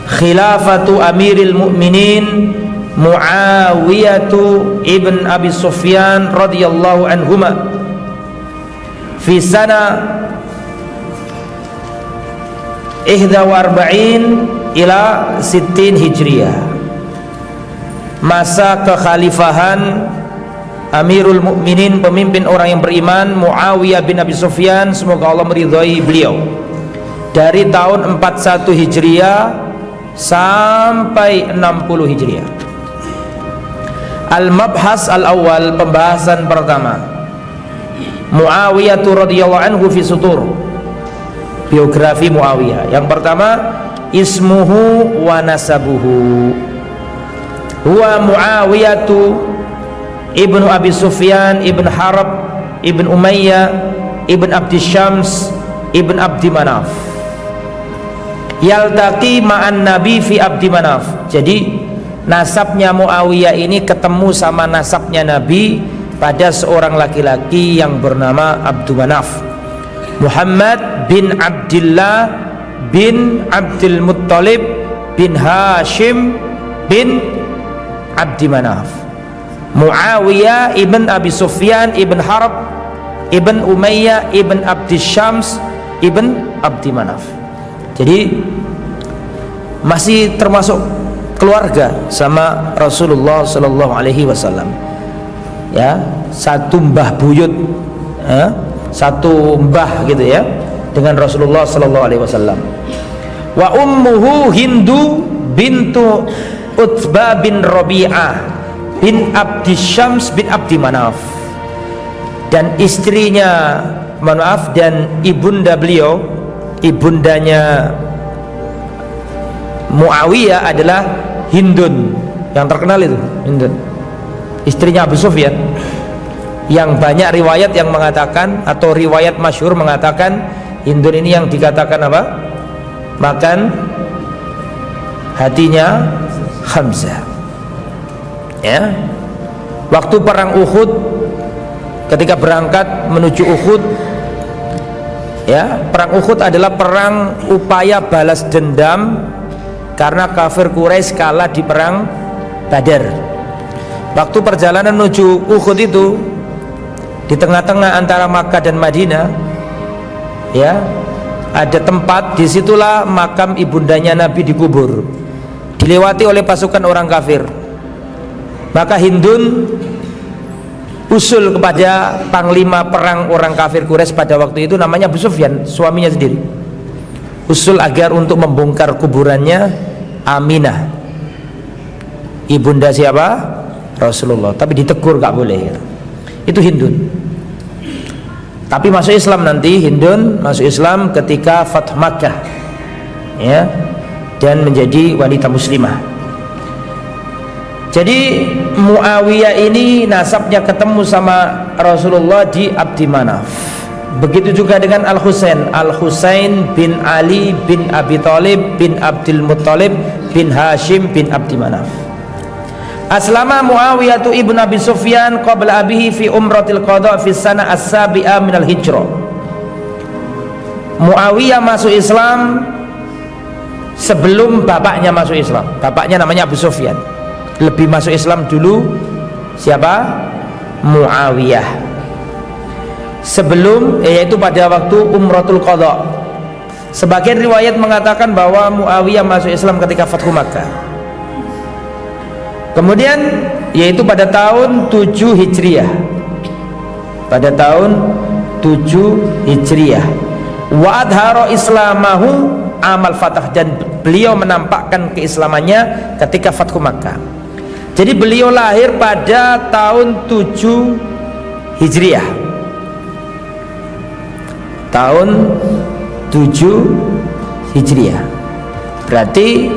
khilafatu amiril mu'minin Muawiyatu ibn Abi Sufyan radhiyallahu anhuma fi sana 41 ila 60 Hijriyah. Masa kekhalifahan Amirul Mukminin, pemimpin orang yang beriman, Muawiyah bin Abi Sufyan, semoga Allah meridhai beliau, dari tahun 41 Hijriah sampai 60 Hijriah. Al-Mabhas al-awwal, pembahasan pertama, Muawiyah radhiyallahu anhu fi sutur, biografi Muawiyah. Yang pertama, ismuhu wa nasabuhu. Huwa Muawiyatu ibnu Abi Sufyan ibn Harb ibn Umayyah ibn Abdi Syams ibn Abdi Manaf, yaltaqi ma'an Nabi fi Abdi Manaf. Jadi nasabnya Muawiyah ini ketemu sama nasabnya Nabi pada seorang laki-laki yang bernama Abdu Manaf, Muhammad bin Abdullah bin Abdul Muttalib bin Hashim bin Abdi Manaf. Muawiyah ibn Abi Sufyan ibn Harb ibn Umayyah ibn Abdi Syams ibn Abdi Manaf. Jadi masih termasuk keluarga sama Rasulullah Sallallahu Alaihi Wasallam. Ya, satu mbah buyut, satu mbah gitu ya dengan Rasulullah Sallallahu Alaihi Wasallam. Wa ummuhu Hindu bintu Utbah bin Rabi'ah bin Abdi Syams bin Abdi Manaf, dan istrinya, maaf, dan ibunda beliau, ibundanya Muawiyah adalah Hindun, yang terkenal itu Hindun, istrinya Abu Sufyan, yang banyak riwayat yang mengatakan, atau riwayat masyhur mengatakan Hindun ini yang dikatakan apa? Makan hatinya Hamzah. Ya, waktu perang Uhud, ketika berangkat menuju Uhud, ya, perang Uhud adalah perang upaya balas dendam karena kafir Quraisy kalah di perang Badar. Waktu perjalanan menuju Uhud itu, di tengah-tengah antara Makkah dan Madinah, ya, ada tempat, disitulah makam ibundanya Nabi dikubur, dilewati oleh pasukan orang kafir. Maka Hindun usul kepada panglima perang orang kafir Quraisy pada waktu itu, namanya Abu Sufyan, suaminya sendiri, usul agar untuk membongkar kuburannya Aminah, ibunda siapa? Rasulullah. Tapi ditegur, gak boleh. Itu Hindun. Tapi masuk Islam nanti, Hindun masuk Islam ketika Fath Makkah, ya, dan menjadi wanita muslimah. Jadi Muawiyah ini nasabnya ketemu sama Rasulullah di Abdi Manaf. Begitu juga dengan Al-Husain, Al-Husain bin Ali bin Abi Thalib bin Abdul Muttalib bin Hashim bin Abdi Manaf. Aslama Muawiyah ibn Abi Sufyan qabla abihi fi umratil qada fi sana as-sabi'ah minal hijrah. Muawiyah masuk Islam sebelum bapaknya masuk Islam. Bapaknya namanya Abu Sufyan. Lebih masuk Islam dulu siapa? Muawiyah. Sebelum, yaitu pada waktu umratul qada. Sebagian riwayat mengatakan bahwa Muawiyah masuk Islam ketika Fathu Makkah. Kemudian yaitu pada tahun 7 Hijriah. Pada tahun 7 Hijriah. Wa adhara islamahu amal fatah, dan beliau menampakkan keislamannya ketika Fathu Makkah. Jadi beliau lahir pada tahun 7 Hijriah. Tahun 7 Hijriah. Berarti,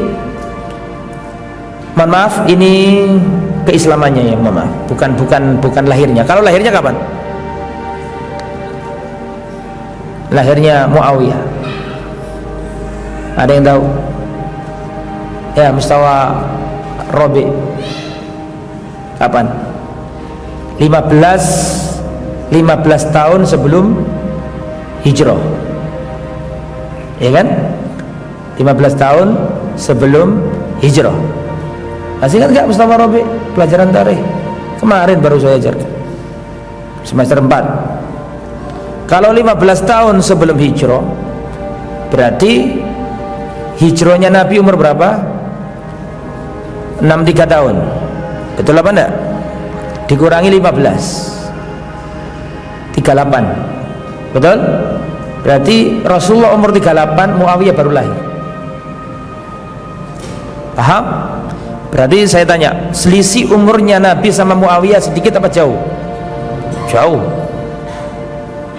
mohon maaf, ini keislamannya ya, mohon maaf, bukan lahirnya. Kalau lahirnya kapan? Lahirnya Muawiyah. Ada yang tahu? Ya, Mustawa Robi. Kapan? 15 tahun sebelum hijrah. Ya kan? 15 tahun sebelum hijrah. Masih ingat nggak Mustafa Robi pelajaran tarikh kemarin baru saya ajarkan semester 4. Kalau 15 tahun sebelum hijrah berarti hijrahnya Nabi umur berapa? 63 tahun. Betul apa enggak? Dikurangi 15 38. Betul? Berarti Rasulullah umur 38, Muawiyah baru lahir. Paham? Berarti saya tanya, selisih umurnya Nabi sama Muawiyah sedikit apa jauh? Jauh.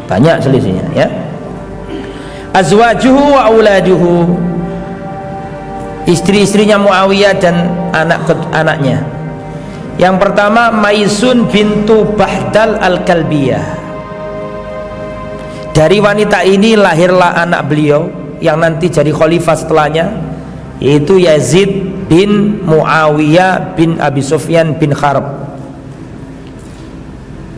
Banyak selisihnya, ya. Azwajuhu wa auladuhu, istri-istrinya Muawiyah dan anak-anaknya. Yang pertama Maisun bintu Bahdal al-Kalbiyah. Dari wanita ini lahirlah anak beliau yang nanti jadi khalifah setelahnya, yaitu Yazid bin Muawiyah bin Abi Sufyan bin Harb.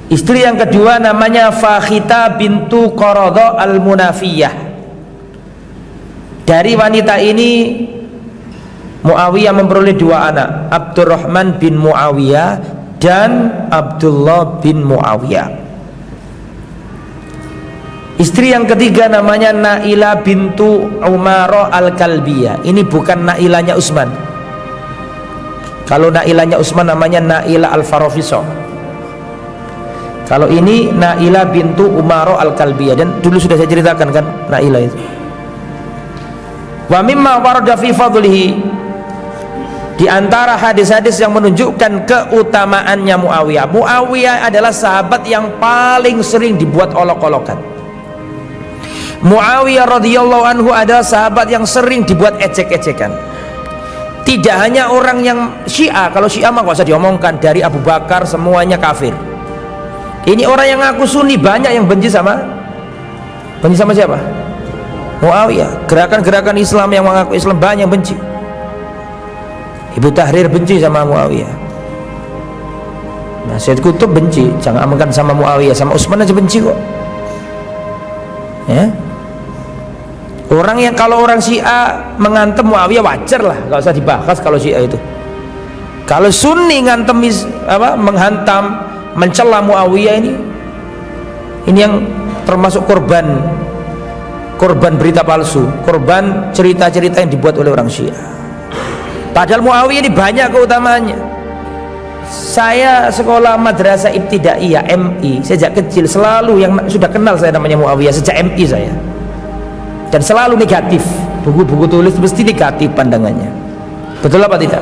Istri yang kedua namanya Fakhita bintu Qaradha al-Munafiyah. Dari wanita ini Muawiyah memperoleh dua anak, Abdurrahman bin Muawiyah dan Abdullah bin Muawiyah. Istri yang ketiga namanya Naila bintu Umara al-Kalbiyah. Ini bukan Nailanya Utsman. Kalau Nailanya Utsman namanya Naila al-Farafisa. Kalau ini Naila bintu Umara al-Kalbiyah, dan dulu sudah saya ceritakan kan Naila itu. Wa mimma warada fi fadlihi, di antara hadis-hadis yang menunjukkan keutamaannya Muawiyah. Muawiyah adalah sahabat yang paling sering dibuat olok-olokan. Muawiyah radhiyallahu anhu adalah sahabat yang sering dibuat ecek-ecekan. Tidak hanya orang yang Syiah, kalau Syiah mah gak usah diomongkan, dari Abu Bakar semuanya kafir. Ini orang yang ngaku Sunni banyak yang benci sama siapa? Muawiyah. Gerakan-gerakan Islam yang mengaku Islam banyak yang benci. Ibu Tahrir benci sama Muawiyah. Nah, Syed Qutb benci, jangan amankan sama Muawiyah, sama Utsman aja benci kok. Ya. Orang yang, kalau orang Syiah mengantem Muawiyah wajar lah, nggak usah dibahas kalau Syiah itu. Kalau Sunni ngantem menghantam, mencela Muawiyah, ini yang termasuk korban berita palsu, korban cerita-cerita yang dibuat oleh orang Syiah. Padahal Muawiyah ini banyak keutamaannya. Saya sekolah madrasah ibtidaiyah MI sejak kecil, selalu yang sudah kenal saya namanya Muawiyah sejak MI saya, dan selalu negatif. Buku-buku tulis mesti negatif pandangannya. Betul apa tidak?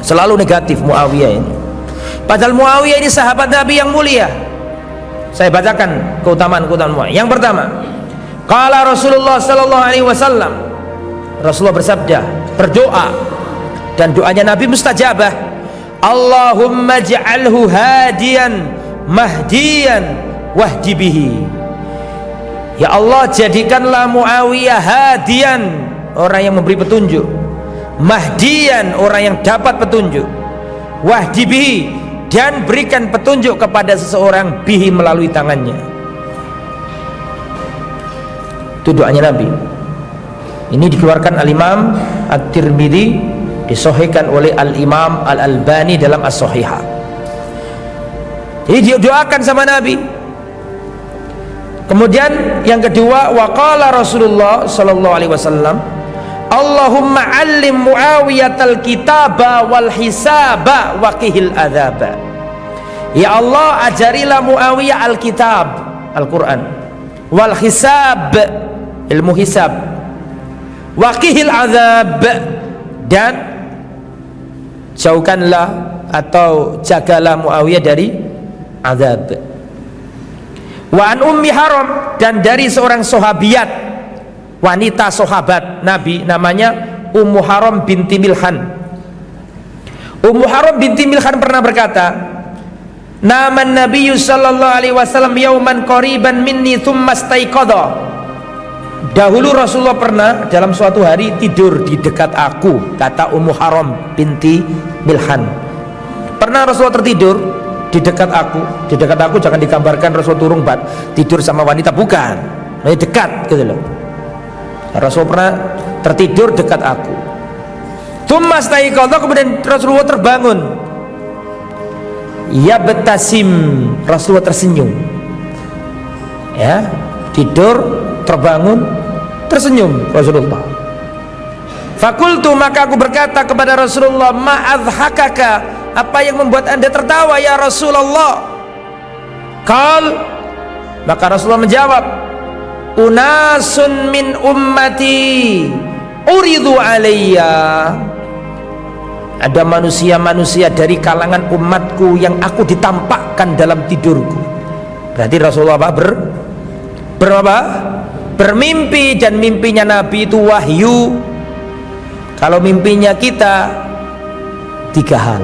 Selalu negatif Muawiyah ini. Padahal Muawiyah ini sahabat Nabi yang mulia. Saya bacakan keutamaan-keutamaan Muawiyah. Yang pertama, qala Rasulullah sallallahu alaihi wasallam, Rasulullah bersabda, berdoa, dan doanya Nabi mustajabah. Allahumma ja'alhu hadiyan mahdiyan wahdi bihi. Ya Allah, jadikanlah Muawiyah hadiyan, orang yang memberi petunjuk, mahdiyan, orang yang dapat petunjuk, wahdi bihi, dan berikan petunjuk kepada seseorang bihi, melalui tangannya. Itu doanya Nabi. Ini dikeluarkan Al-Imam At-Tirmidzi, disahihkan oleh Al-Imam Al-Albani dalam As-Sahihah. Jadi dia doakan sama Nabi. Kemudian yang kedua, waqala Rasulullah sallallahu alaihi wasallam, Allahumma 'allim Muawiyatal kitaba wal hisaba wa qihil adzaba. Ya Allah, ajarilah Muawiyah Alkitab, Al-Quran, wal hisab, ilmu hisab, wa qihil adzab, dan jauhkanlah atau jagalah Muawiyah dari azab. Wa an ummi Haram, dan dari seorang sahabiyat, wanita sahabat Nabi, namanya Ummu Haram binti Milhan. Ummu Haram binti Milhan pernah berkata, naman Nabi sallallahu alaihi wasallam yauman qariban minni thumma staiqadha. Dahulu Rasulullah pernah dalam suatu hari tidur di dekat aku, kata Ummu Haram binti Milhan. Pernah Rasulullah tertidur di dekat aku. Di dekat aku jangan digambarkan Rasulullah turun tidur sama wanita, bukan. Dekat gitu loh. Rasul pernah tertidur dekat aku. Tsumma staiqadha, kemudian Rasulullah terbangun. Yabtasim, Rasulullah tersenyum. Ya, tidur, terbangun, tersenyum Rasulullah. Fakultu, maka aku berkata kepada Rasulullah, ma'adhakaka, apa yang membuat anda tertawa ya Rasulullah? Qal, maka Rasulullah menjawab, unasun min ummati uridu alayya, ada manusia-manusia dari kalangan umatku yang aku ditampakkan dalam tidurku. Berarti Rasulullah bermimpi, dan mimpinya Nabi itu wahyu. Kalau mimpinya kita 3 hal.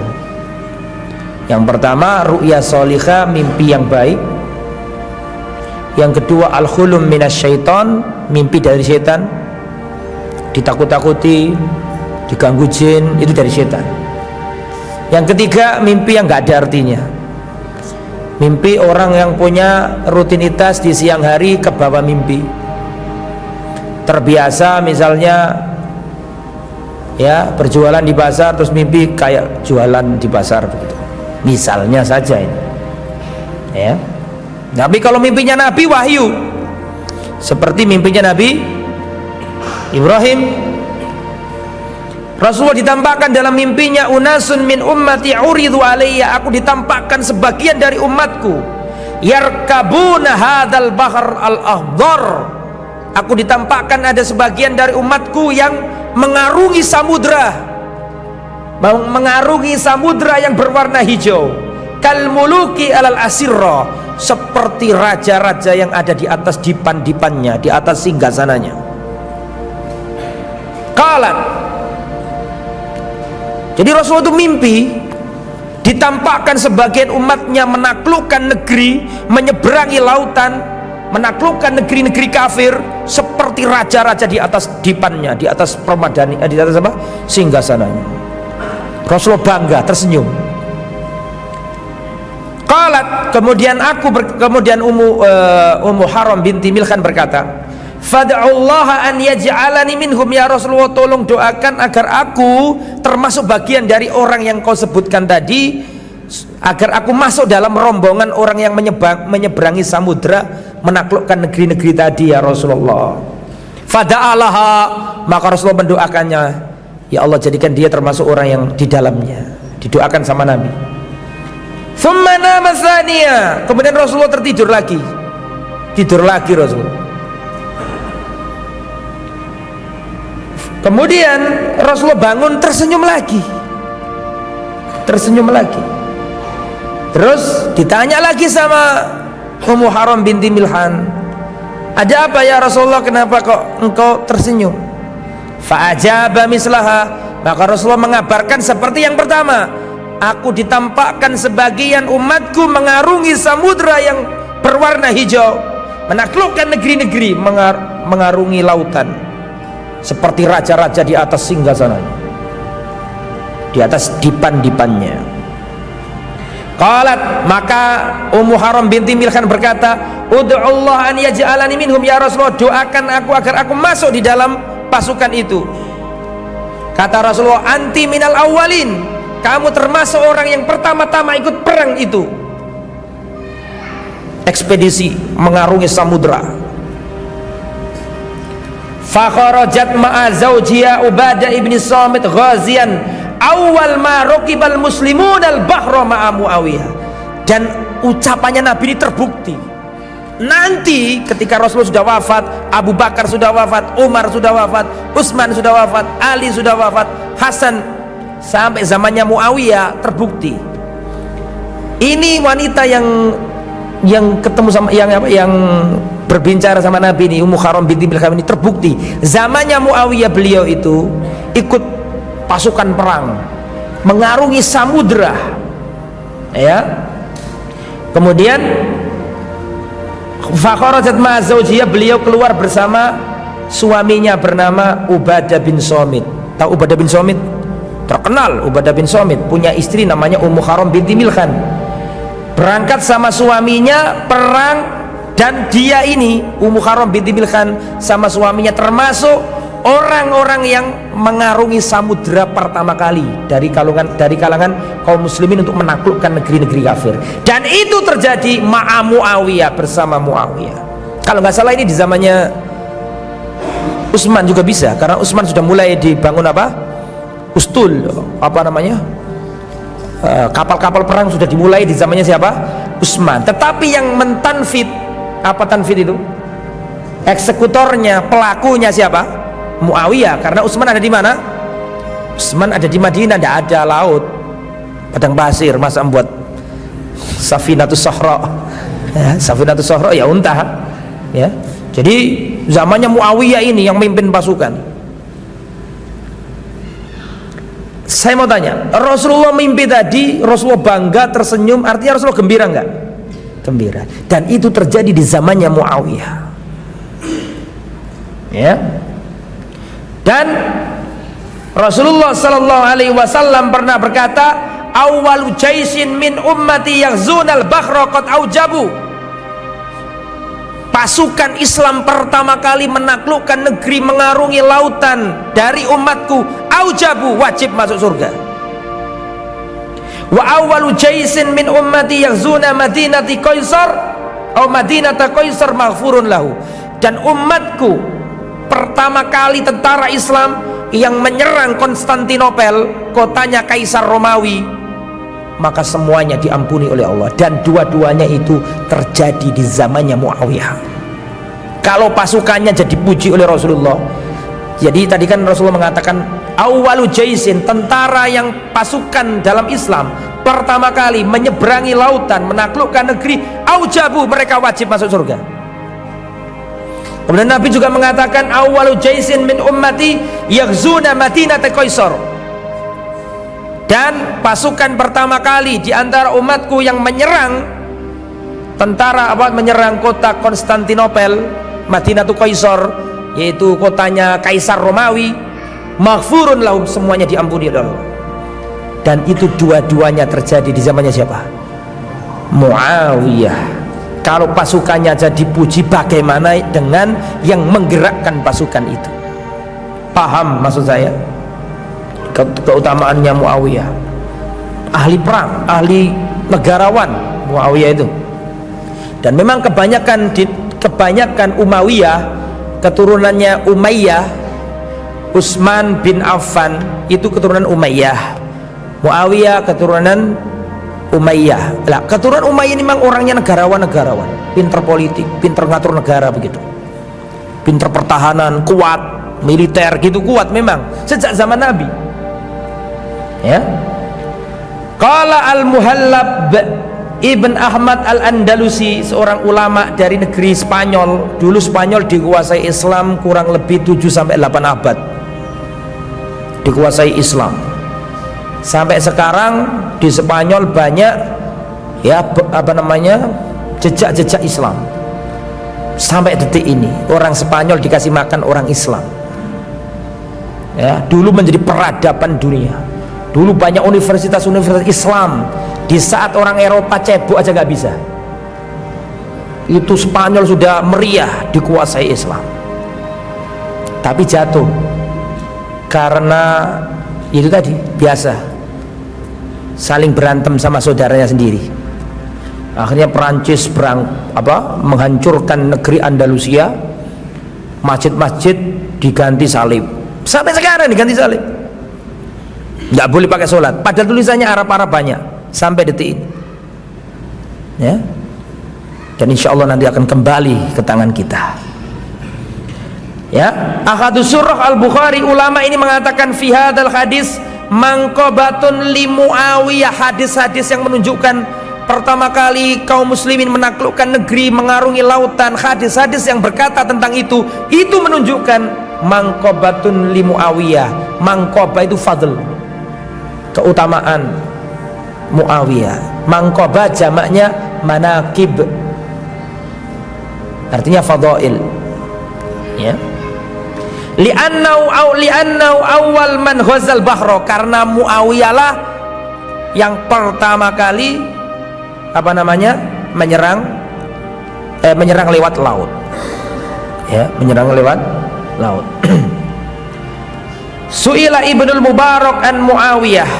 Yang pertama ru'ya sholihah, mimpi yang baik. Yang kedua al-khulum minasyaiton, mimpi dari setan, ditakut-takuti, diganggu jin, itu dari setan. Yang ketiga mimpi yang gak ada artinya, mimpi orang yang punya rutinitas di siang hari ke bawah mimpi, terbiasa misalnya ya berjualan di pasar, terus mimpi kayak jualan di pasar begitu, misalnya saja ini ya. Tapi kalau mimpinya Nabi wahyu, seperti mimpinya Nabi Ibrahim, Rasulullah ditampakkan dalam mimpinya, unasun min ummati uridu alayya, aku ditampakkan sebagian dari umatku yarkabuna hadal bahar al-ahdar, aku ditampakkan ada sebagian dari umatku yang mengarungi samudra, yang berwarna hijau, kal muluki alal asirra, seperti raja-raja yang ada di atas dipan-dipannya, di atas singgasananya. Qalat, jadi Rasulullah itu mimpi ditampakkan sebagian umatnya menaklukkan negeri, menyeberangi lautan, menaklukkan negeri-negeri kafir seperti raja-raja di atas dipannya, di atas permadani, di atas apa? Singgasananya. Rasulullah bangga, tersenyum. Qalat, kemudian Ummu Haram binti Milhan berkata, fad'ullaha an yaj'alani minhum ya Rasulullah, tolong doakan agar aku termasuk bagian dari orang yang kau sebutkan tadi, agar aku masuk dalam rombongan orang yang menyeberangi samudra, menaklukkan negeri-negeri tadi ya Rasulullah. Fada'alaha, maka Rasulullah mendoakannya, ya Allah jadikan dia termasuk orang yang di dalamnya, didoakan sama Nabi. Thumma nama tsaniya, kemudian Rasulullah tidur lagi Rasulullah. Kemudian Rasulullah bangun, tersenyum lagi. Terus ditanya lagi sama Ummu Haram binti Milhan, ada apa ya Rasulullah, kenapa kok engkau tersenyum? Fa'ajaba mislaha, maka Rasulullah mengabarkan seperti yang pertama, aku ditampakkan sebagian umatku mengarungi samudra yang berwarna hijau, menaklukkan negeri-negeri, mengarungi lautan seperti raja-raja di atas singgasananya, di atas dipan-dipannya. Qalat, maka Ummu Haram binti Milhan berkata, ud'ullah an yaj'alani minhum ya Rasulullah, doakan aku agar aku masuk di dalam pasukan itu. Kata Rasulullah, anti minal awwalin, kamu termasuk orang yang pertama-tama ikut perang itu, ekspedisi mengarungi samudra. Fakharajat ma'a zawjiha Ubadah ibn Samit ghazian awal ma raqibal muslimun al-bahra ma'a Muawiyah. Dan ucapannya Nabi ini terbukti. Nanti ketika Rasulullah sudah wafat, Abu Bakar sudah wafat, Umar sudah wafat, Utsman sudah wafat, Ali sudah wafat, Hasan, sampai zamannya Muawiyah, terbukti. Ini wanita yang ketemu sama yang berbicara sama Nabi ini, Ummu Haram binti Milhan ini, terbukti zamannya Muawiyah beliau itu ikut pasukan perang mengarungi samudra ya. Kemudian fakharajat ma'a zawjiyah, beliau keluar bersama suaminya bernama Ubadah bin Samit. Tahu Ubadah bin Samit? Terkenal Ubadah bin Samit, punya istri namanya Ummu Haram binti Milhan. Berangkat sama suaminya perang, dan dia ini Ummu Haram binti Milhan sama suaminya termasuk orang-orang yang mengarungi samudera pertama kali dari kalangan kaum muslimin untuk menaklukkan negeri-negeri kafir. Dan itu terjadi ma'a Muawiyah, bersama Muawiyah. Kalau nggak salah ini di zamannya Utsman juga bisa, karena Utsman sudah mulai dibangun apa? Ustul, apa namanya? Kapal-kapal perang sudah dimulai di zamannya siapa? Utsman. Tetapi yang mentanfid, apa tanfid itu? Eksekutornya, pelakunya siapa? Muawiyah. Karena Utsman ada di mana? Utsman ada di Madinah, tidak ada laut, padang pasir, masa membuat Safinatus Sahra, ya, Safinatus Sahra ya unta, ya. Jadi zamannya Muawiyah ini yang memimpin pasukan. Saya mau tanya, Rasulullah mimpi tadi, Rasulullah bangga, tersenyum, artinya Rasulullah gembira enggak? Gembira. Dan itu terjadi di zamannya Muawiyah, ya. Dan Rasulullah sallallahu alaihi wasallam pernah berkata, "Awwalu jaisin min ummati yaghzunal bahra qad aujabu." Pasukan Islam pertama kali menaklukkan negeri, mengarungi lautan dari umatku, aujabu, wajib masuk surga. Wa awwalu jaisin min ummati yaghzuna madinati Qaisar atau madinata Qaisar maghfurun lahu. Dan umatku pertama kali tentara Islam yang menyerang Konstantinopel, kotanya Kaisar Romawi, maka semuanya diampuni oleh Allah. Dan dua-duanya itu terjadi di zamannya Muawiyah. Kalau pasukannya jadi puji oleh Rasulullah. Jadi tadi kan Rasulullah mengatakan awwalu jaisin, tentara yang pasukan dalam Islam pertama kali menyeberangi lautan, menaklukkan negeri, aujabu, mereka wajib masuk surga. Kemudian Nabi juga mengatakan awwalu jaisin min ummati yaghzuna madinata Qaisar. Dan pasukan pertama kali di antara umatku yang menyerang menyerang kota Konstantinopel, Madinatu Qaisar, yaitu kotanya Kaisar Romawi, maghfurun lahum, semuanya diampuni oleh Allah. Dan itu dua-duanya terjadi di zamannya siapa? Muawiyah. Kalau pasukannya jadi puji, bagaimana dengan yang menggerakkan pasukan itu? Paham maksud saya? Keutamaannya Muawiyah, ahli perang, ahli negarawan Muawiyah itu. Dan memang kebanyakan Umayyah, keturunannya Umayyah, Utsman bin Affan itu keturunan Umayyah, Muawiyah keturunan Umayyah. Lah, keturunan Umayyah ini memang orangnya negarawan, pinter politik, pinter ngatur negara begitu, pinter pertahanan, kuat, militer gitu, kuat memang sejak zaman Nabi. Ya. Qala al-Muhallab Ibn Ahmad al-Andalusi, seorang ulama dari negeri Spanyol. Dulu Spanyol dikuasai Islam kurang lebih 7-8 abad. Dikuasai Islam. Sampai sekarang di Spanyol banyak ya jejak-jejak Islam. Sampai detik ini orang Spanyol dikasih makan orang Islam. Ya, dulu menjadi peradaban dunia. Dulu banyak universitas-universitas Islam. Di saat orang Eropa cebok aja nggak bisa, itu Spanyol sudah meriah dikuasai Islam. Tapi jatuh karena itu tadi, biasa saling berantem sama saudaranya sendiri. Akhirnya Perancis menghancurkan negeri Andalusia, masjid-masjid diganti salib. Sampai sekarang diganti salib, nggak boleh pakai sholat, padahal tulisannya Arab-Arab banyak sampai detik ini, ya. Dan insya Allah nanti akan kembali ke tangan kita, ya. Ahadus surah Al-Bukhari, ulama ini mengatakan fi hadzal hadis mangqabatun li Muawiyah, hadis-hadis yang menunjukkan pertama kali kaum muslimin menaklukkan negeri, mengarungi lautan, hadis-hadis yang berkata tentang itu menunjukkan mangqabatun li Muawiyah. Mangqabah itu fadl, keutamaan Muawiyah. Mangqabah jamaknya manaqib, artinya fadail, ya. Li'annau awal man ghazal bahra, karena Muawiyah lah yang pertama kali menyerang lewat laut, ya, menyerang lewat laut. Su'ila Ibnul Mubarak an Muawiyah.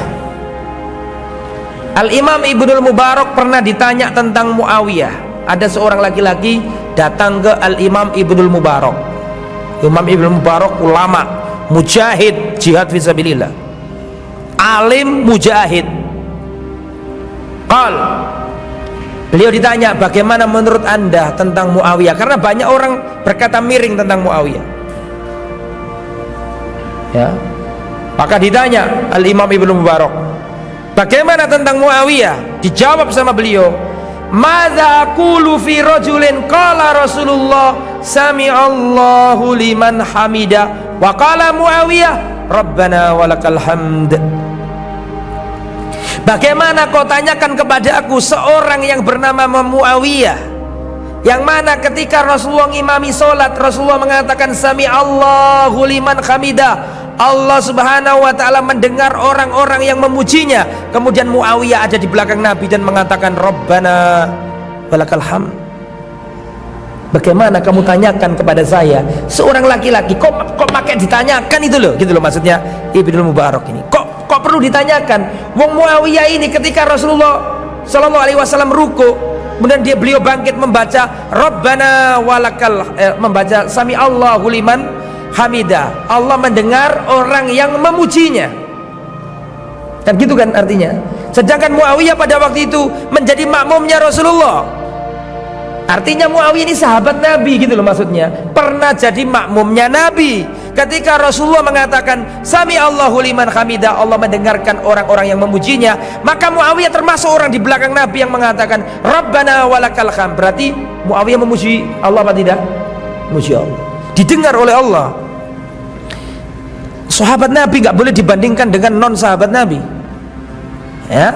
Al-Imam Ibnul Mubarak pernah ditanya tentang Muawiyah. Ada seorang laki-laki datang ke Al-Imam Ibnul Mubarak. Imam Ibnul Mubarak ulama, mujahid, jihad fisabilillah, alim, mujahid. Beliau ditanya, bagaimana menurut anda tentang Muawiyah? Karena banyak orang berkata miring tentang Muawiyah, ya. Maka ditanya Al-Imam Ibnu Mubarak, bagaimana tentang Muawiyah? Dijawab sama beliau, madza aqulu fi rajulin qala Rasulullah sami'allahu liman hamida wa qala Muawiyah rabbana walakal hamd. Bagaimana kau tanyakan kepada aku seorang yang bernama Muawiyah, yang mana ketika Rasulullah ngimami solat, Rasulullah mengatakan sami'allahu liman hamidah, Allah subhanahu wa ta'ala mendengar orang-orang yang memujinya. Kemudian Muawiyah ada di belakang Nabi dan mengatakan rabbana walakal hamd. Bagaimana kamu tanyakan kepada saya seorang laki-laki, kok pakai ditanyakan itu loh, gitu loh maksudnya Ibnu Mubarak ini. Kok perlu ditanyakan? Wong Muawiyah ini ketika Rasulullah Shallallahu Alaihi Wasallam ruku, kemudian beliau bangkit membaca Rabbana walakal, membaca Sami Allahu liman hamidah, Allah mendengar orang yang memujinya. Kan gitu kan artinya. Sedangkan Muawiyah pada waktu itu menjadi makmumnya Rasulullah. Artinya Muawiyah ini sahabat Nabi, gitu loh maksudnya, pernah jadi makmumnya Nabi. Ketika Rasulullah mengatakan Sami Allahu liman hamidah, Allah mendengarkan orang-orang yang memujinya, maka Muawiyah termasuk orang di belakang Nabi yang mengatakan Rabbana walakal hamd. Berarti Muawiyah memuji Allah apa tidak? Memuji Allah, didengar oleh Allah. Sahabat Nabi nggak boleh dibandingkan dengan non sahabat Nabi, ya.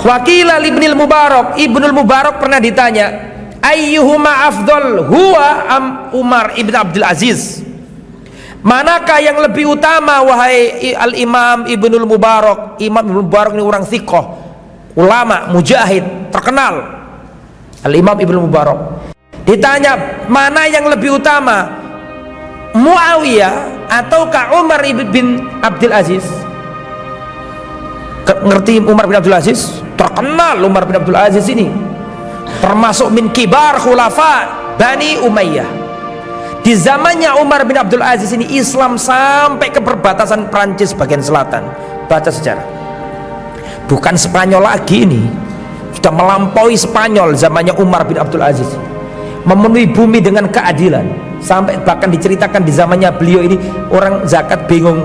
Wakila Ibnul Mubarak, Ibnul Mubarak pernah ditanya, ayyuhuma afdal, huwa am Umar ibn Abdul Aziz? Manakah yang lebih utama wahai Al-Imam Ibnul Mubarak? Imam Ibnul Mubarak ini orang thiqah, ulama, mujahid, terkenal. Al-Imam Ibnul Mubarak ditanya, mana yang lebih utama, Muawiyah ataukah Umar bin Abdul Aziz? Ngerti Umar bin Abdul Aziz? Terkenal Umar bin Abdul Aziz ini termasuk min kibar khulafa Bani Umayyah. Di zamannya Umar bin Abdul Aziz ini Islam sampai ke perbatasan Prancis bagian selatan. Baca sejarah, bukan Spanyol lagi, ini sudah melampaui Spanyol zamannya Umar bin Abdul Aziz, memenuhi bumi dengan keadilan. Sampai bahkan diceritakan di zamannya beliau ini orang zakat bingung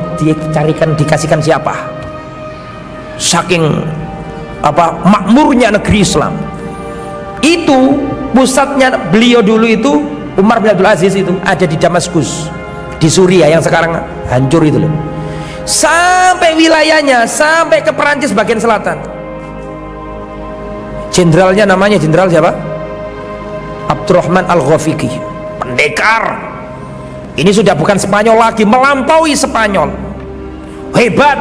dikasihkan siapa, saking makmurnya negeri Islam. Itu pusatnya beliau dulu itu, Umar bin Abdul Aziz itu ada di Damaskus, di Suriah yang sekarang hancur itu loh. Sampai wilayahnya sampai ke Perancis bagian selatan. Jenderalnya namanya jenderal siapa? Abdurrahman Al-Ghafiqi, pendekar. Ini sudah bukan Spanyol lagi, melampaui Spanyol, hebat.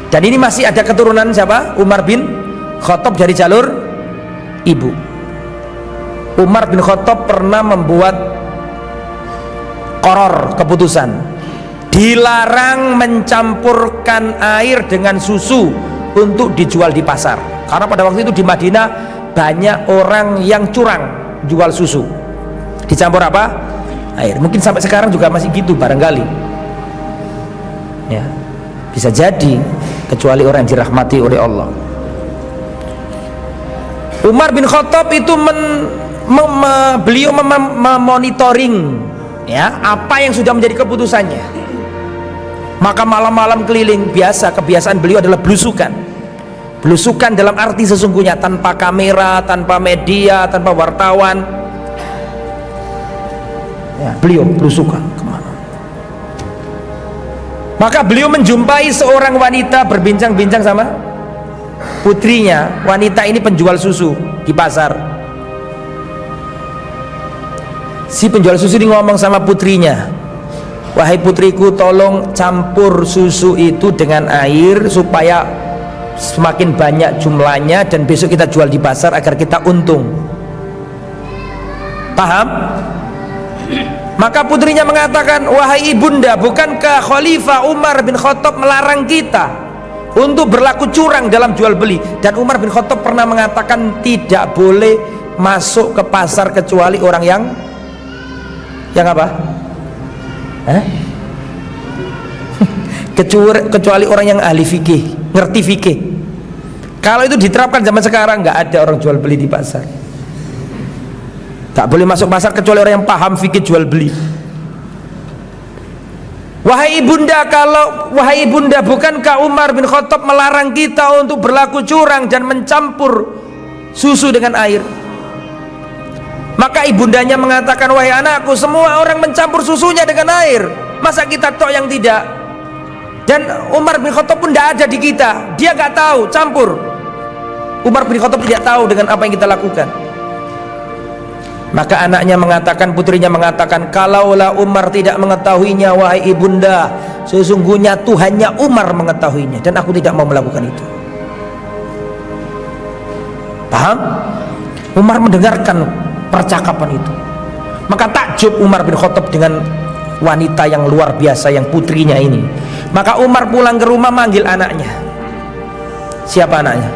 Dan ini masih ada keturunan siapa? Umar bin Khattab dari jalur ibu. Umar bin Khattab pernah membuat qoror, keputusan, dilarang mencampurkan air dengan susu untuk dijual di pasar. Karena pada waktu itu di Madinah banyak orang yang curang jual susu, dicampur apa? Air. Mungkin sampai sekarang juga masih gitu barangkali, ya, bisa jadi, kecuali orang yang dirahmati oleh Allah. Umar bin Khattab itu beliau memonitoring, ya, apa yang sudah menjadi keputusannya. Maka malam-malam keliling, kebiasaan beliau adalah belusukan dalam arti sesungguhnya, tanpa kamera, tanpa media, tanpa wartawan, ya, beliau belusukan kemana. Maka beliau menjumpai seorang wanita berbincang-bincang sama putrinya. Wanita ini penjual susu di pasar. Si penjual susu ini ngomong sama putrinya, wahai putriku, tolong campur susu itu dengan air supaya semakin banyak jumlahnya dan besok kita jual di pasar agar kita untung. Paham? Maka putrinya mengatakan, wahai ibunda, bukankah Khalifah Umar bin Khattab melarang kita untuk berlaku curang dalam jual beli? Dan Umar bin Khattab pernah mengatakan tidak boleh masuk ke pasar kecuali orang yang apa? Kecuali orang yang ahli fikih, ngerti fikih. Kalau itu diterapkan zaman sekarang, nggak ada orang jual beli di pasar. Tak boleh masuk pasar kecuali orang yang paham fikih jual beli. Wahai ibunda, bukankah Umar bin Khattab melarang kita untuk berlaku curang dan mencampur susu dengan air? Maka ibundanya mengatakan, wahai anakku, semua orang mencampur susunya dengan air, masa kita tok yang tidak? Dan Umar bin Khattab pun tidak ada di kita, dia nggak tahu campur. Umar bin Khattab tidak tahu dengan apa yang kita lakukan. Maka anaknya mengatakan, putrinya mengatakan, kalaulah Umar tidak mengetahuinya, wahai ibunda, sesungguhnya Tuhannya Umar mengetahuinya, dan aku tidak mau melakukan itu. Paham? Umar mendengarkan percakapan itu, maka takjub Umar bin Khattab dengan wanita yang luar biasa, yang putrinya ini. Maka Umar pulang ke rumah manggil anaknya. Siapa anaknya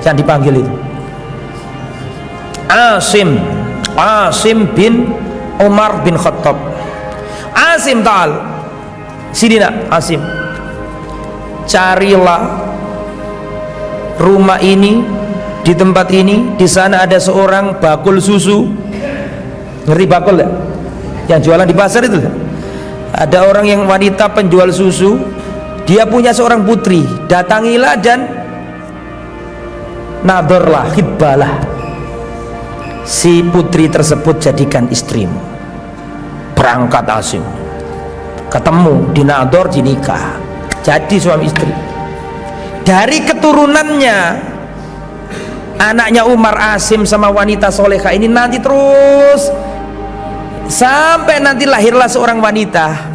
yang dipanggil itu? Asim bin Umar bin Khattab. Asim, ta'al sini nak, Asim, carilah rumah ini, di tempat ini, di sana ada seorang bakul susu. Ngerti bakul ya? Yang jualan di pasar itu. Ada orang yang wanita penjual susu, dia punya seorang putri. Datangilah dan nadorlah, hibbalah, si putri tersebut jadikan istrimu. Berangkat Asim, ketemu, dinador, dinikah, jadi suami istri. Dari keturunannya anaknya Umar, Asim sama wanita solehah ini nanti terus sampai nanti lahirlah seorang wanita.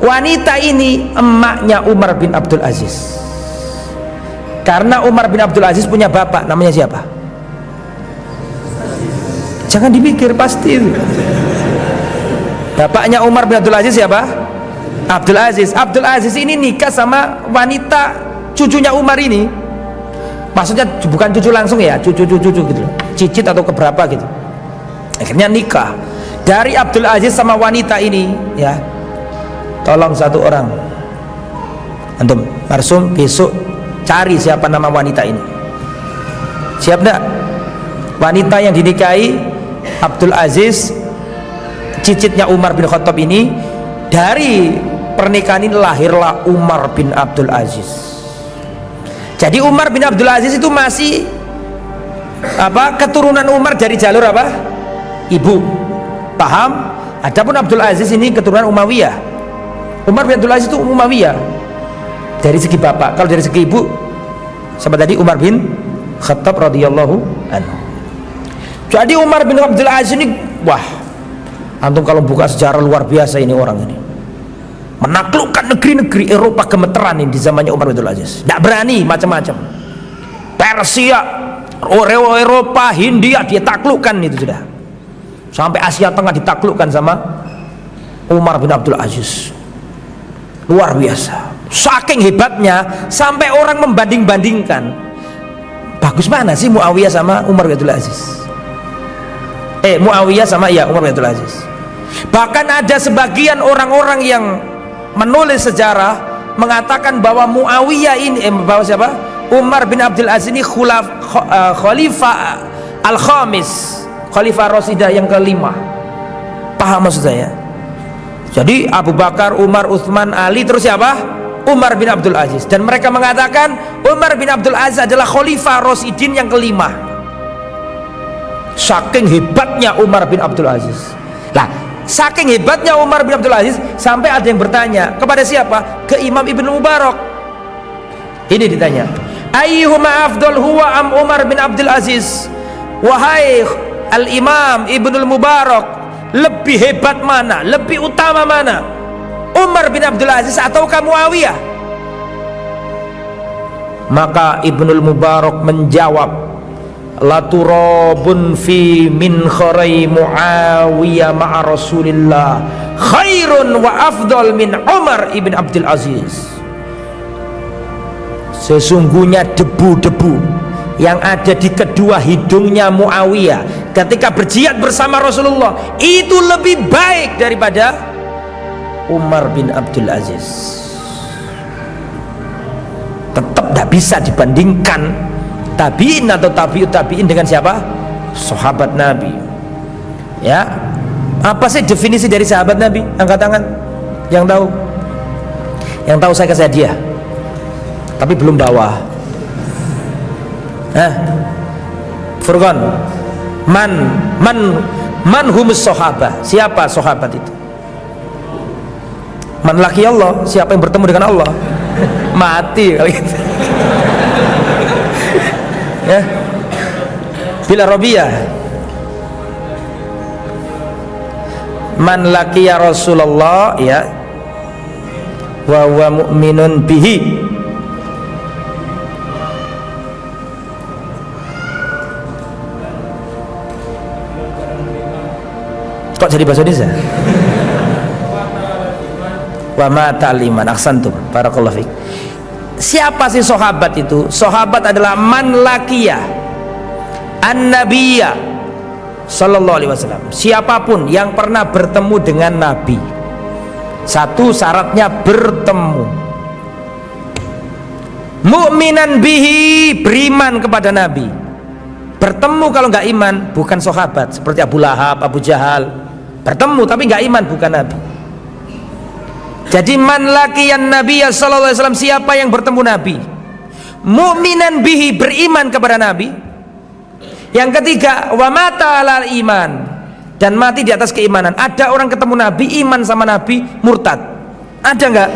Wanita ini emaknya Umar bin Abdul Aziz. Karena Umar bin Abdul Aziz punya bapak, namanya siapa? Jangan dipikir, pasti itu. Bapaknya Umar bin Abdul Aziz siapa? Abdul Aziz. Abdul Aziz ini nikah sama wanita cucunya Umar ini. Maksudnya bukan cucu langsung ya, cucu gitu, cicit atau keberapa gitu. Akhirnya nikah. Dari Abdul Aziz sama wanita ini, ya, tolong satu orang, antum Marsum, besok cari siapa nama wanita ini. Siap enggak? Wanita yang dinikahi Abdul Aziz, cicitnya Umar bin Khattab ini. Dari pernikahan ini lahirlah Umar bin Abdul Aziz. Jadi Umar bin Abdul Aziz itu masih keturunan Umar dari jalur apa? Ibu. Paham? Adapun Abdul Aziz ini keturunan Umayyah. Umar bin Abdul Aziz itu Umayyah dari segi bapak. Kalau dari segi ibu, siapa tadi? Umar bin Khattab radhiyallahu anhu. Jadi Umar bin Abdul Aziz ini, wah, antum kalau buka sejarah luar biasa ini orang ini. Menaklukkan negeri-negeri Eropa gemeteran ini di zamannya Umar bin Abdul Aziz. Tidak berani macam-macam. Persia, Eropa, Hindia dia taklukkan itu sudah. Sampai Asia Tengah ditaklukkan sama Umar bin Abdul Aziz. Luar biasa. Saking hebatnya sampai orang membanding-bandingkan. Bagus mana sih Muawiyah sama Umar bin Abdul Aziz? Muawiyah sama Umar bin Abdul Aziz. Bahkan ada sebagian orang-orang yang menulis sejarah mengatakan bahwa Muawiyah ini bahwa siapa? Umar bin Abdul Aziz ini Khalifah Al-Khamis, Khalifah Rasidah yang kelima. Paham maksud saya? Jadi Abu Bakar, Umar, Utsman, Ali, terus siapa? Umar bin Abdul Aziz. Dan mereka mengatakan Umar bin Abdul Aziz adalah Khalifah Rasidin yang kelima. Saking hebatnya Umar bin Abdul Aziz. Lah, saking hebatnya Umar bin Abdul Aziz sampai ada yang bertanya kepada siapa? Ke Imam Ibnu Mubarak. Ini ditanya, ayyuhuma afdal huwa am Umar bin Abdul Aziz? Wahai Al-Imam Ibnu Mubarak, lebih hebat mana, lebih utama mana, Umar bin Abdul Aziz ataukah Muawiyah? Maka Ibnu Mubarak menjawab, laturabun fi min kharai Muawiyah ma'a Rasulillah khairun wa afdal min Umar ibn Abdul Aziz. Sesungguhnya debu-debu yang ada di kedua hidungnya Muawiyah ketika berjihad bersama Rasulullah itu lebih baik daripada Umar bin Abdul Aziz. Tetap tidak bisa dibandingkan tabi'in atau tabi'ut tabi'in dengan siapa? Sahabat Nabi. Ya, apa sih definisi dari sahabat Nabi? Angkat tangan yang tahu. Yang tahu saya kasih hadiah, tapi belum bawa. Furqan, man humus sahabah. Siapa sahabat itu? Man laki Allah, siapa yang bertemu dengan Allah mati kalau gitu. Ya, bila Rabi'ah, man laqiya Rasulullah ya wa huwa mu'minun bihi. Kok jadi bahasa Indonesia? Wa ma ta'liman ahsantum barakallahu fiik. Siapa sih sahabat itu? Sahabat adalah man laqiya an-nabiyya sallallahu alaihi wasallam. Siapapun yang pernah bertemu dengan Nabi. Satu syaratnya bertemu. Mu'minan bihi, beriman kepada Nabi. Bertemu kalau nggak iman bukan sahabat, seperti Abu Lahab, Abu Jahal. Bertemu tapi nggak iman bukan Nabi. Jadi man laqiyan nabiyya sallallahu alaihi wasallam, siapa yang bertemu Nabi, mu'minan bihi, beriman kepada Nabi. Yang ketiga, wa mata alal iman, dan mati di atas keimanan. Ada orang ketemu Nabi, iman sama Nabi, murtad. Ada enggak?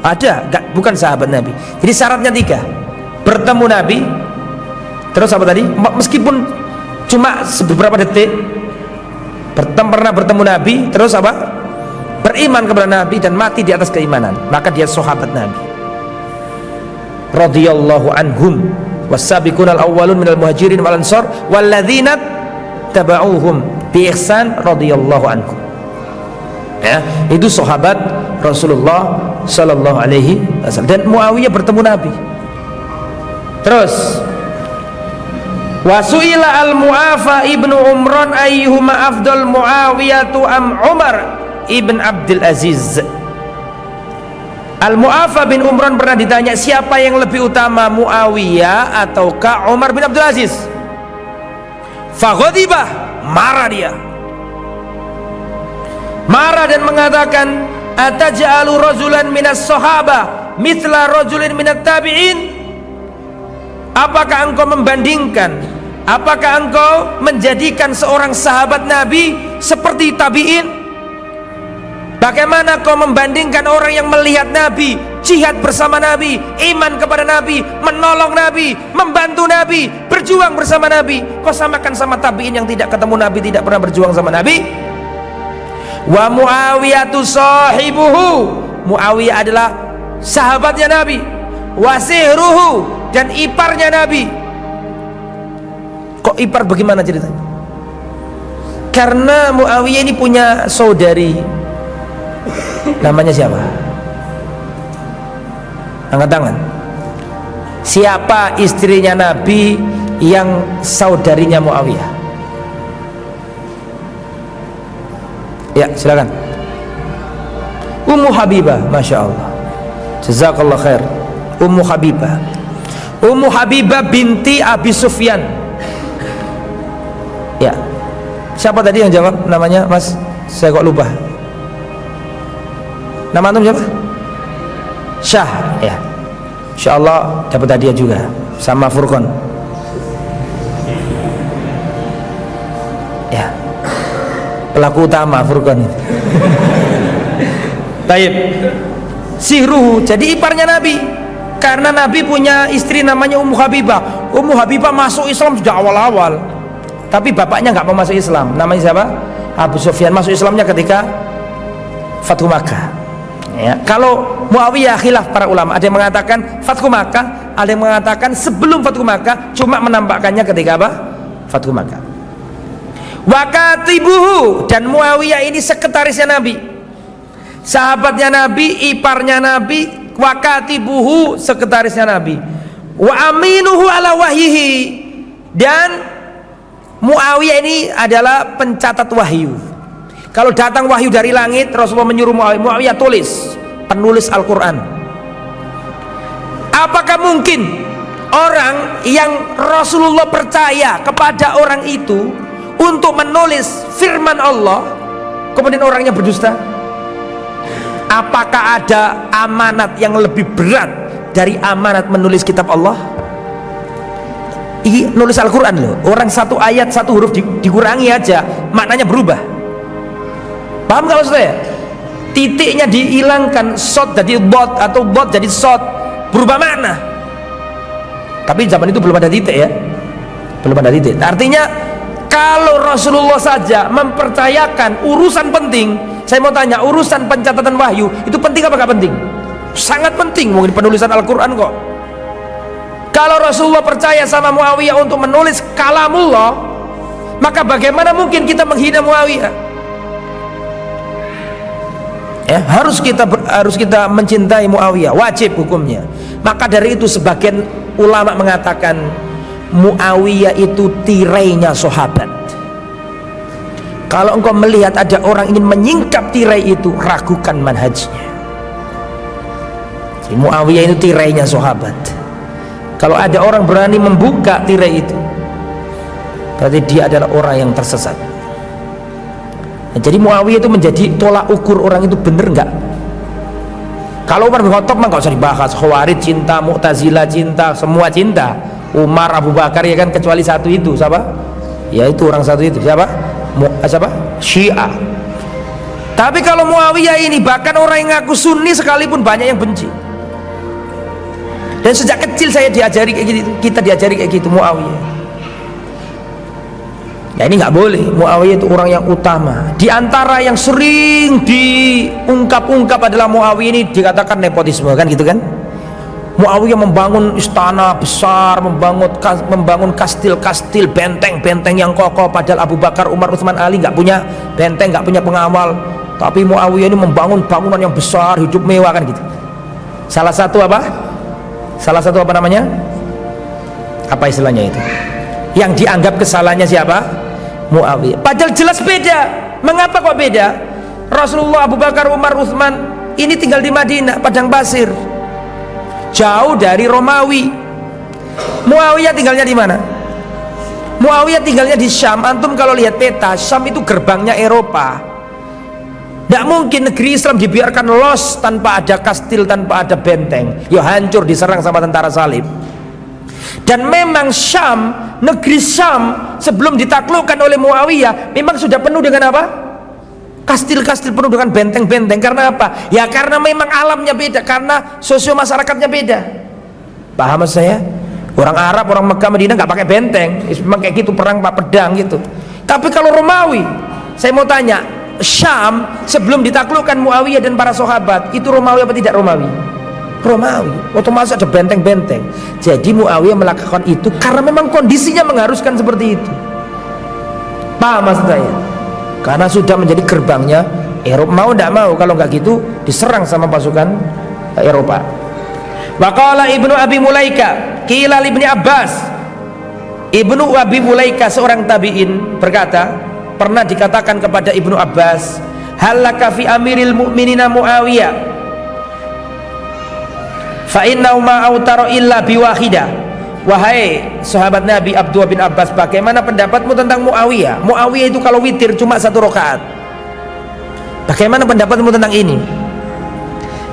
Ada, enggak, bukan sahabat Nabi. Jadi syaratnya tiga. Bertemu Nabi, terus apa tadi? Meskipun cuma beberapa detik, pernah bertemu Nabi, terus apa? Beriman kepada Nabi dan mati di atas keimanan, maka dia sahabat Nabi. Radhiyallahu anhum was-sabiqunal awwalun minal muhajirin wal ansar walladzina tabauhum bi ihsan radhiyallahu anhum. Ya, itu sahabat Rasulullah sallallahu alaihi wasallam. Dan Muawiyah bertemu Nabi. Terus wasuila al-Mu'afa ibnu Umran ayyuhuma afdal Muawiyatu am Umar ibn Abdul Aziz. Al-Mu'afa bin Umran pernah ditanya, siapa yang lebih utama, Muawiyah ataukah Umar bin Abdul Aziz? Faghadibah, marah dia, marah dan mengatakan, ataj'alu rajulan minas sahabah mithla rajulin minat tabi'in. Apakah engkau membandingkan, apakah engkau menjadikan seorang sahabat Nabi seperti tabi'in? Bagaimana kau membandingkan orang yang melihat Nabi, jihad bersama Nabi, iman kepada Nabi, menolong Nabi, membantu Nabi, berjuang bersama Nabi, kau samakan sama tabi'in yang tidak ketemu Nabi, tidak pernah berjuang sama Nabi? Wa Muawiyatu sahibuhu, Muawiyah adalah sahabatnya Nabi, wasihruhu, dan iparnya Nabi. Kok ipar, bagaimana ceritanya? Karena Muawiyah ini punya saudari, namanya siapa? Angkat tangan. Siapa istrinya Nabi yang saudarinya Muawiyah? Ya, silakan. Ummu Habibah, masya Allah, jazakallah khair. Ummu Habibah, Ummu Habibah binti Abi Sufyan. Ya, siapa tadi yang jawab namanya, Mas? Saya kok lupa. Nama antum siapa? Syah, ya. Insyaallah dapat hadiah juga sama Furqan. Ya. Pelaku utama Furqan itu. Baik. Sihruhu, jadi iparnya Nabi. Karena Nabi punya istri namanya Ummu Habibah. Ummu Habibah masuk Islam sudah awal-awal. Tapi bapaknya nggak mau masuk Islam. Namanya siapa? Abu Sufyan. Masuk Islamnya ketika Fathu Makkah. Ya, kalau Muawiyah khilaf para ulama, ada yang mengatakan Fathu Makkah, ada yang mengatakan sebelum Fathu Makkah, cuma menampakkannya ketika apa? Fathu Makkah. Wa katibuhu, dan Muawiyah ini sekretarisnya Nabi, sahabatnya Nabi, iparnya Nabi. Wa katibuhu, sekretarisnya Nabi. Wa aminuhu ala wahyihi, dan Muawiyah ini adalah pencatat wahyu. Kalau datang wahyu dari langit, Rasulullah menyuruh Muawiyah tulis, penulis Al-Quran. Apakah mungkin orang yang Rasulullah percaya kepada orang itu untuk menulis firman Allah, kemudian orangnya berdusta? Apakah ada amanat yang lebih berat dari amanat menulis kitab Allah? Ini nulis Al-Quran loh. Orang satu ayat, satu huruf dikurangi aja, maknanya berubah. Paham gak maksud saya? Titiknya dihilangkan, shot jadi bot atau bot jadi shot, berubah makna. Tapi zaman itu belum ada titik ya, belum ada titik. Artinya kalau Rasulullah saja mempercayakan urusan penting, saya mau tanya, urusan pencatatan wahyu itu penting apa gak penting? Sangat penting, mungkin penulisan Al-Quran kok. Kalau Rasulullah percaya sama Muawiyah untuk menulis kalamullah, maka bagaimana mungkin kita menghina Muawiyah? Ya, harus kita mencintai Muawiyah, wajib hukumnya. Maka dari itu sebagian ulama mengatakan Muawiyah itu tirainya sahabat. Kalau engkau melihat ada orang ingin menyingkap tirai itu, ragukan manhajnya. Jadi Muawiyah itu tirainya sahabat. Kalau ada orang berani membuka tirai itu, berarti dia adalah orang yang tersesat. Nah, jadi Muawiyah itu menjadi tolak ukur orang itu bener nggak. Kalau Umar bin Khattab mah nggak usah dibahas, Khawarij cinta, Mu'tazilah cinta, semua cinta. Umar, Abu Bakar ya kan, kecuali satu itu siapa? Ya itu orang satu itu siapa? Siapa? Syiah. Tapi kalau Muawiyah ini, bahkan orang yang ngaku Sunni sekalipun banyak yang benci. Dan sejak kecil saya diajari kayak gitu, kita diajari kayak gitu Muawiyah. Ya ini nggak boleh. Muawiyah itu orang yang utama. Di antara yang sering diungkap-ungkap adalah Muawiyah ini dikatakan nepotisme kan gitu kan. Muawiyah membangun istana besar, membangun kastil-kastil, benteng-benteng yang kokoh, padahal Abu Bakar, Umar, Utsman, Ali nggak punya benteng, nggak punya pengawal. Tapi Muawiyah ini membangun bangunan yang besar, hidup mewah kan gitu. Salah satu apa namanya? Apa istilahnya itu? Yang dianggap kesalahannya siapa? Muawiyah. Padahal jelas beda. Mengapa kok beda? Rasulullah, Abu Bakar, Umar, Utsman ini tinggal di Madinah, padang pasir, jauh dari Romawi. Muawiyah tinggalnya di mana? Muawiyah tinggalnya di Syam. Antum kalau lihat peta, Syam itu gerbangnya Eropa. Tidak mungkin negeri Islam dibiarkan los tanpa ada kastil, tanpa ada benteng. Ya hancur diserang sama tentara salib. Dan memang Syam, negeri Syam sebelum ditaklukkan oleh Muawiyah memang sudah penuh dengan apa? Kastil-kastil, penuh dengan benteng-benteng. Karena apa? Ya karena memang alamnya beda, karena sosio masyarakatnya beda. Paham saya? Orang Arab, orang Mekah, Madinah nggak pakai benteng, memang kayak gitu, perang pak pedang gitu. Tapi kalau Romawi, saya mau tanya, Syam sebelum ditaklukkan Muawiyah dan para sahabat itu Romawi apa tidak Romawi? Romawi, otomatis ada benteng-benteng. Jadi Muawiyah melakukan itu karena memang kondisinya mengharuskan seperti itu. Paham maksud saya? Karena sudah menjadi gerbangnya Eropa. Mau tidak mau, kalau nggak gitu diserang sama pasukan Eropa. Waqala Ibnu Abi Mulaika qila li Ibnu Abbas. Ibnu Abi Mulaika seorang tabi'in berkata, pernah dikatakan kepada Ibnu Abbas, halaka fi amiril mu'minina Muawiyah fa innahu ma autara illa biwahidah. Wahai sahabat Nabi Abdullah bin Abbas, bagaimana pendapatmu tentang Muawiyah? Muawiyah itu kalau witir cuma 1 rakaat. Bagaimana pendapatmu tentang ini?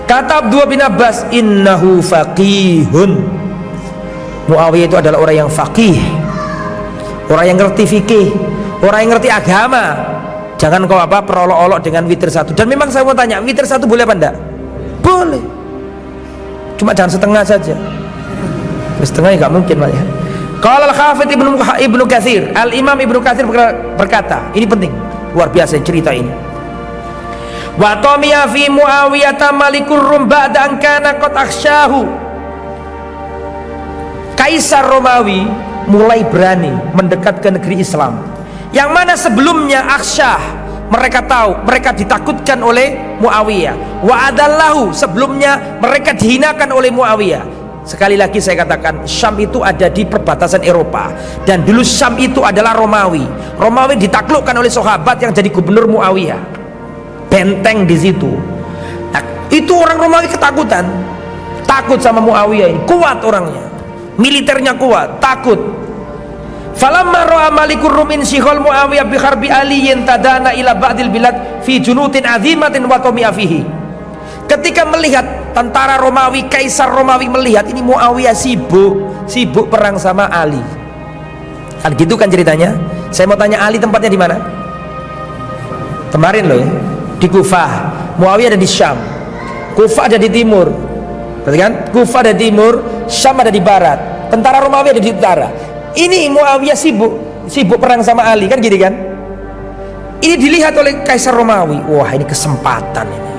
Kata Abdullah bin Abbas, innahu faqihun. Muawiyah itu adalah orang yang faqih, orang yang ngerti fikih, orang yang ngerti agama. Jangan kau perolok-olok dengan witir 1. Dan memang saya mau tanya, witir 1 boleh apa enggak? Boleh, cuma jangan setengah saja. Setengah nggak mungkin Pak ya. Qala al-Hafidz Ibnu Katsir, Al-Imam Ibnu Katsir berkata, ini penting, luar biasa cerita ini. Wa tamiya fi Muawiyah malikur Rum ba'da an kana qad akhshahu. Kaisar Romawi mulai berani mendekat ke negeri Islam, yang mana sebelumnya Aksyah mereka tahu, mereka ditakutkan oleh Muawiyah. Wa adallahu, sebelumnya mereka dihinakan oleh Muawiyah. Sekali lagi saya katakan, Syam itu ada di perbatasan Eropa, dan dulu Syam itu adalah Romawi. Romawi ditaklukkan oleh sahabat yang jadi gubernur Muawiyah, benteng di situ. Nah, itu orang Romawi ketakutan, takut sama Muawiyah ini, kuat orangnya, militernya kuat, takut. Falamma ra'a malikur rum insyghal Muawiyah bi harbi aliyin tadana ila ba'dil bilad fi junutin azimatin wa tumi'a fihi. Ketika melihat tentara Romawi, Kaisar Romawi melihat ini Muawiyah sibuk perang sama Ali. Kan gitu kan ceritanya. Saya mau tanya, Ali tempatnya di mana? Kemarin loh ya, di Kufah. Muawiyah ada di Syam. Kufah ada di timur. Berarti kan? Kufah ada di timur, Syam ada di barat. Tentara Romawi ada di utara. Ini Muawiyah sibuk perang sama Ali, kan gitu kan? Ini dilihat oleh Kaisar Romawi. Wah, ini kesempatan ini.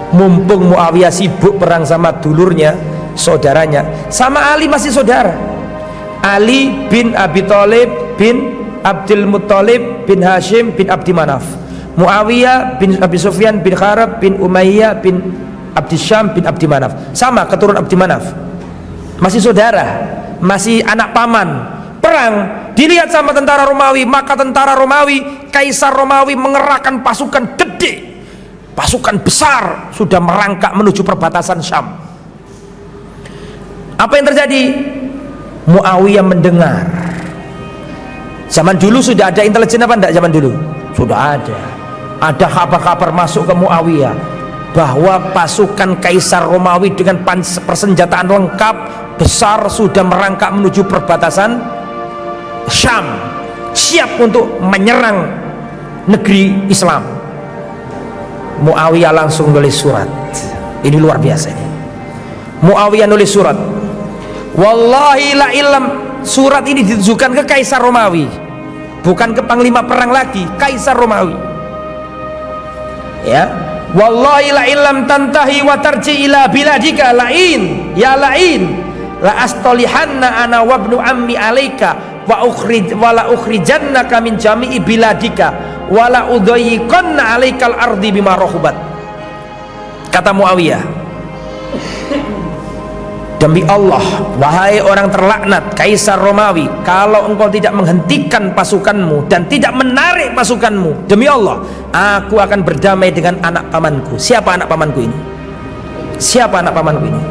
Mumpung Muawiyah sibuk perang sama dulurnya, saudaranya, sama Ali masih saudara. Ali bin Abi Thalib bin Abdul Muttalib bin Hashim bin Abdi Manaf. Muawiyah bin Abi Sufyan bin Harab bin Umayyah bin Abdi Syam bin Abdi Manaf. Sama keturunan Abdi Manaf. Masih saudara, masih anak paman. Perang dilihat sama tentara Romawi, maka tentara Romawi, Kaisar Romawi mengerahkan pasukan gede, pasukan besar, sudah merangkak menuju perbatasan Syam. Apa yang terjadi? Muawiyah mendengar. Zaman dulu sudah ada intelijen apa enggak? Zaman dulu sudah ada. Ada kabar-kabar masuk ke Muawiyah bahwa pasukan Kaisar Romawi dengan persenjataan lengkap besar sudah merangkak menuju perbatasan Syam, siap untuk menyerang negeri Islam. Muawiyah langsung nulis surat. Ini luar biasa ini. Muawiyah nulis surat. Wallahi la ilm, surat ini ditujukan ke Kaisar Romawi, bukan ke panglima perang lagi, Kaisar Romawi. Ya, wallahi la ilm tantahi wa tarji ila biladika lain, ya lain, la astolihanna ana wabnu ammi alaika wa la ukhrijannaka min jami'i biladika wala udayyiqanna alaikal ardi bima rahubat. Kata Muawiyah, demi Allah, wahai orang terlaknat Kaisar Romawi, kalau engkau tidak menghentikan pasukanmu dan tidak menarik pasukanmu, demi Allah, aku akan berdamai dengan anak pamanku. Siapa anak pamanku ini? Siapa anak pamanku ini?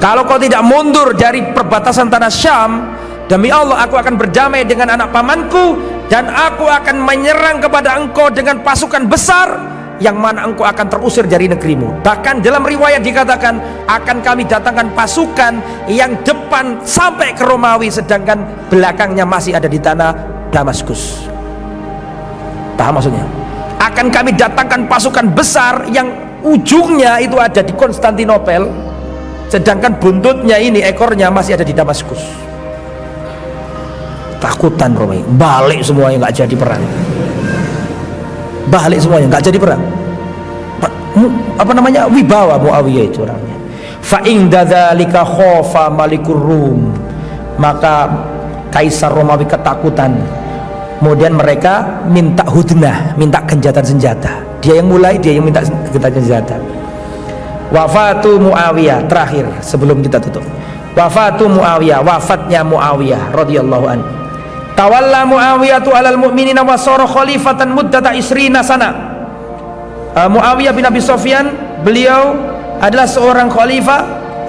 Kalau kau tidak mundur dari perbatasan tanah Syam, demi Allah, aku akan berdamai dengan anak pamanku, dan aku akan menyerang kepada engkau dengan pasukan besar, yang mana engkau akan terusir dari negerimu. Bahkan dalam riwayat dikatakan akan kami datangkan pasukan yang depan sampai ke Romawi, sedangkan belakangnya masih ada di tanah Damaskus. Paham maksudnya? Akan kami datangkan pasukan besar yang ujungnya itu ada di Konstantinopel, sedangkan buntutnya ini, ekornya masih ada di Damaskus. Takutan Romawi, balik semuanya, nggak jadi perang. Balik semuanya, nggak jadi perang. Apa namanya, wibawa Muawiyah itu orangnya. Fa inda dzalika khofa malikur rum, maka Kaisar Romawi ketakutan. Kemudian mereka minta hudnah, minta gencatan senjata. Dia yang mulai, dia yang minta gencatan senjata. Wafatu Muawiyah, terakhir sebelum kita tutup. Wafatu Muawiyah, wafatnya Muawiyah radhiyallahu anhu. Tawalla Muawiyatu alal mu'minina wa sara khalifatan muddata isrina sana. Muawiyah bin Abi Sufyan, beliau adalah seorang khalifah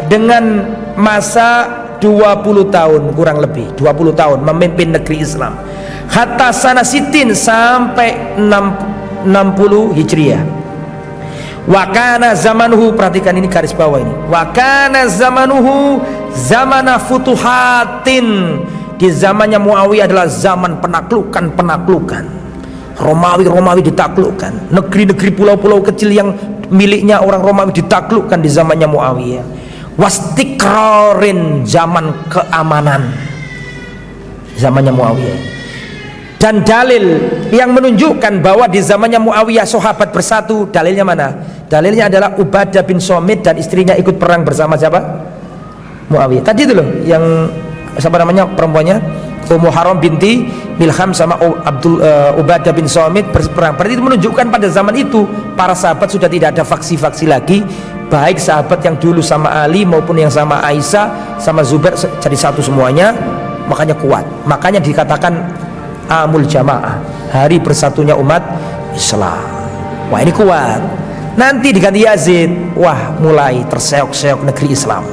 dengan masa 20 tahun, kurang lebih 20 tahun memimpin negeri Islam. Hatta sana sitin, sampai 60 Hijriah. Wa kana zamanuhu, perhatikan ini garis bawah ini. Wa kana zamanuhu zamana futuhatin. Di zamannya Muawiyah adalah zaman penaklukan. Romawi ditaklukkan. Negeri-negeri pulau-pulau kecil yang miliknya orang Romawi ditaklukkan di zamannya Muawiyah. Wastiqrarin, zaman keamanan zamannya Muawiyah. Dan dalil yang menunjukkan bahwa di zamannya Muawiyah sahabat bersatu, dalilnya mana? Dalilnya adalah Ubadah bin Somit dan istrinya ikut perang bersama siapa? Muawiyah. Tadi itu loh yang siapa namanya perempuannya, Ummu Haram binti Milham sama Ubadah bin Samit berperang. Berarti itu menunjukkan pada zaman itu para sahabat sudah tidak ada faksi-faksi lagi, baik sahabat yang dulu sama Ali maupun yang sama Aisyah sama Zubair jadi satu semuanya, makanya kuat. Makanya dikatakan Amul Jamaah, hari bersatunya umat Islam. Wah ini kuat. Nanti diganti Yazid, wah mulai terseok-seok negeri Islam.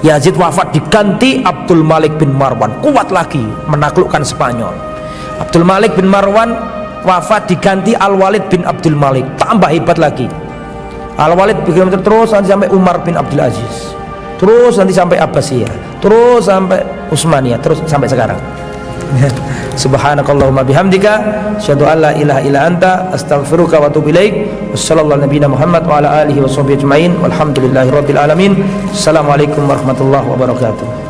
Yazid wafat diganti Abdul Malik bin Marwan, kuat lagi menaklukkan Spanyol. Abdul Malik bin Marwan wafat diganti Al-Walid bin Abdul Malik, tambah hebat lagi. Al-Walid terus nanti sampai Umar bin Abdul Aziz, terus nanti sampai Abbasiyah, terus sampai Utsmaniyah, terus sampai sekarang. Subhanakallahumma bihamdika asyhadu an la ilaha illa anta astaghfiruka wa atubu ilaik. Wassallallahu nabiyana Muhammad wa ala alihi washabbihi ajmain walhamdulillahi rabbil alamin. Assalamualaikum warahmatullahi wabarakatuh.